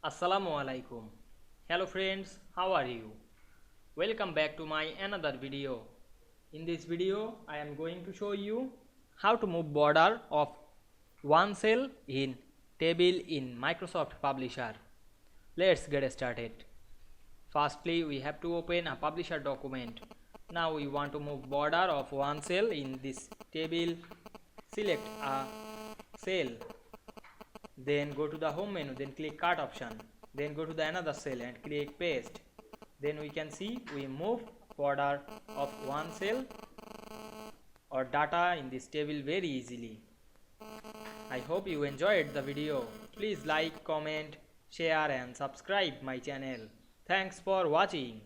Assalamu Walaikum. Hello friends, how are you? Welcome back to my another video. In this video, I am going to show you how to move border of one cell in table in Microsoft Publisher. Let's get started. Firstly, we have to open a publisher document. Now we want to move border of one cell in this table. Select a cell, then go to the home menu, then click cut option, then go to the another cell and click paste. Then we can see we move border of one cell or data in this table very easily. I hope you enjoyed the video. Please like, comment, share and subscribe my channel. Thanks for watching.